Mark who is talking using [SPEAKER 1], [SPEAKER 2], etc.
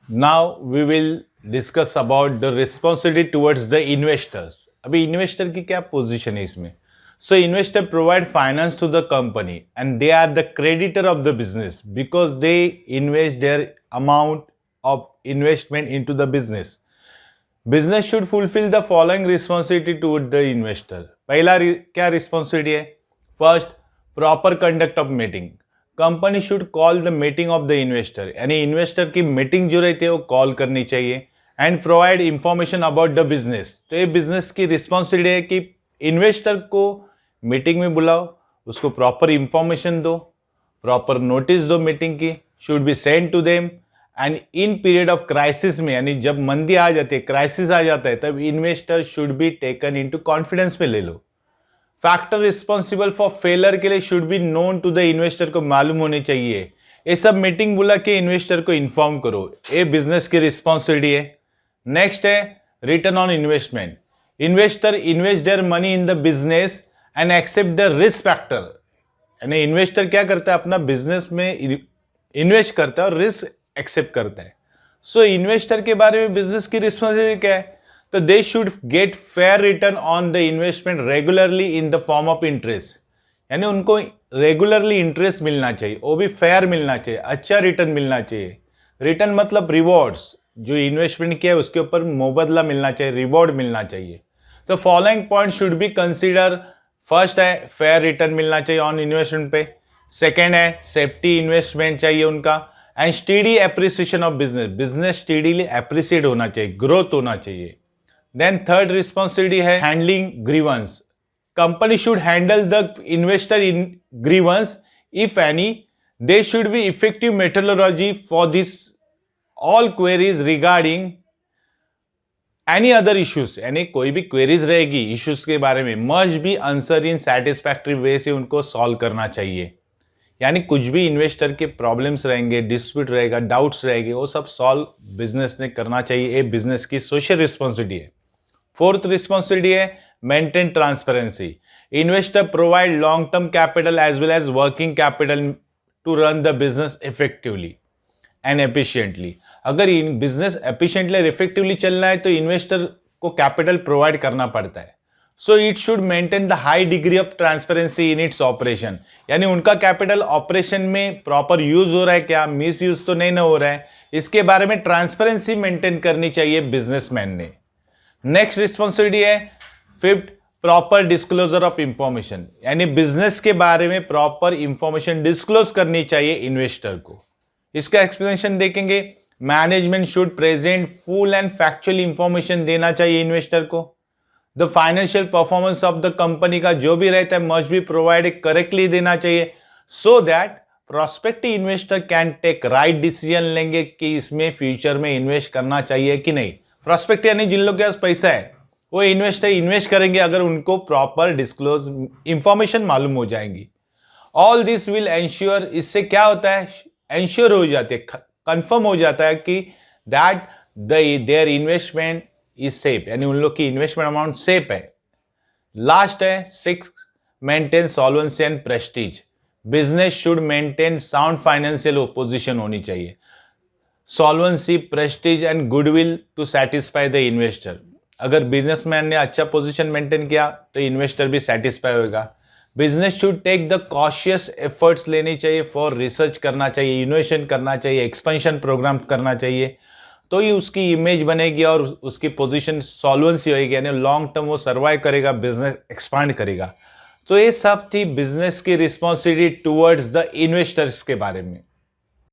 [SPEAKER 1] Now we will discuss about the responsibility towards the investors. अभी investor की क्या position है इसमें? So investor provide finance to the company and they are the creditor of the business because they invest their amount of investment into the business. Business should fulfill the following responsibility toward the investor. पहला क्या responsibility है? First, proper conduct of meeting. Company should call the meeting of the investor, यानी investor की meeting जो रहती है वो call करनी चाहिए and provide information about the business. तो ये बिजनेस की रिस्पॉन्सिबिलिटी है कि इन्वेस्टर को मीटिंग में बुलाओ, उसको प्रॉपर इंफॉर्मेशन दो, प्रॉपर नोटिस दो मीटिंग की, should be send to them and in period of crisis में, यानी जब मंदी आ जाती है, क्राइसिस आ जाता है, तब investor should be taken into confidence में ले लो. फैक्टर रिस्पॉन्सिबल फॉर फेलर के लिए should be known to the investor, को मालूम होनी चाहिए. ये सब मीटिंग बुला के इन्वेस्टर को इन्फॉर्म करो, ये बिजनेस की रिस्पॉन्सिबिलिटी है. नेक्स्ट है return on investment. Investor invest their money in the business and accept the risk factor, यानी इन्वेस्टर क्या करता है, अपना बिजनेस में इन्वेस्ट करता है और रिस्क एक्सेप्ट करता है. सो इन्वेस्टर के बारे में बिजनेस की रिस्पॉन्सिबिलिटी क्या है? तो they should get fair return on the investment regularly in the form of interest, यानी उनको रेगुलरली इंटरेस्ट मिलना चाहिए, वो भी फेयर मिलना चाहिए, अच्छा रिटर्न मिलना चाहिए. रिटर्न मतलब रिवॉर्ड्स, जो इन्वेस्टमेंट किया है उसके ऊपर मुबदला मिलना चाहिए, रिवॉर्ड मिलना चाहिए. तो following point should be consider. First है फेयर रिटर्न मिलना चाहिए ऑन इन्वेस्टमेंट पे. सेकेंड है सेफ्टी इन्वेस्टमेंट चाहिए उनका and study appreciation of business. Business steadily appreciate होना चाहिए, ग्रोथ होना चाहिए. देन थर्ड रिस्पॉन्सिबिलिटी है handling grievance. Company should handle the investor in grievance if any. They should be effective methodology for this all queries regarding any other issues, यानी कोई भी queries रहेगी issues के बारे में, must be answer in satisfactory way से उनको solve करना चाहिए. यानी कुछ भी इन्वेस्टर के प्रॉब्लम्स रहेंगे, डिस्प्यूट रहेगा, डाउट्स रहेंगे, वो सब सॉल्व बिजनेस ने करना चाहिए. ये बिजनेस की सोशल रिस्पॉन्सिबिलिटी है. फोर्थ रिस्पॉन्सिबिलिटी है maintain transparency. Investor provide long term capital as well as working capital to run the business effectively and efficiently. अगर इन बिजनेस एफिशिएंटली और इफेक्टिवली चलना है तो इन्वेस्टर को कैपिटल प्रोवाइड करना पड़ता है. So it should maintain the high degree of transparency in its operation, यानी उनका कैपिटल ऑपरेशन में प्रॉपर यूज हो रहा है क्या, मिस यूज तो नहीं ना हो रहा है, इसके बारे में ट्रांसपेरेंसी मेंटेन करनी चाहिए बिजनेसमैन ने. नेक्स्ट रिस्पॉन्सिबिलिटी है fifth proper disclosure of information, यानी बिजनेस के बारे में प्रॉपर इंफॉर्मेशन डिस्क्लोज करनी चाहिए इन्वेस्टर को. इसका एक्सप्लेनेशन देखेंगे. Management should present full and factual information देना चाहिए इन्वेस्टर को. The financial performance of the company का जो भी रहता है मस्ट बी प्रोवाइड करेक्टली देना चाहिए, so that prospective investor can take right decision लेंगे कि इसमें फ्यूचर में इन्वेस्ट करना चाहिए कि नहीं. प्रोस्पेक्टिव यानी जिन लोग के पास पैसा है वो इन्वेस्टर इन्वेस्ट करेंगे अगर उनको प्रॉपर डिस्क्लोज इंफॉर्मेशन मालूम हो जाएंगी. ऑल दिस विल एंश्योर, इससे क्या होता है, एंश्योर हो जाते है, कंफर्म हो जाता है कि that their investment is safe, यानी उन लोग की इन्वेस्टमेंट अमाउंट सेफ है. लास्ट है six maintain solvency and prestige. Business should maintain sound financial position होनी चाहिए. Solvency, prestige and goodwill to satisfy the investor. अगर बिजनेसमैन ने अच्छा पोजीशन मेंटेन किया तो इन्वेस्टर भी सेटिस्फाई होगा. Business should take the cautious efforts लेनी चाहिए, फॉर रिसर्च करना चाहिए, इनोवेशन करना चाहिए, एक्सपेंशन प्रोग्राम करना चाहिए, तो ही उसकी इमेज बनेगी और उसकी पोजीशन सॉल्वेंसी होगी, यानी लॉन्ग टर्म वो सर्वाइव करेगा, बिजनेस एक्सपांड करेगा. तो ये सब थी बिजनेस की रिस्पॉन्सिबिलिटी टुवर्ड्स द इन्वेस्टर्स के बारे में.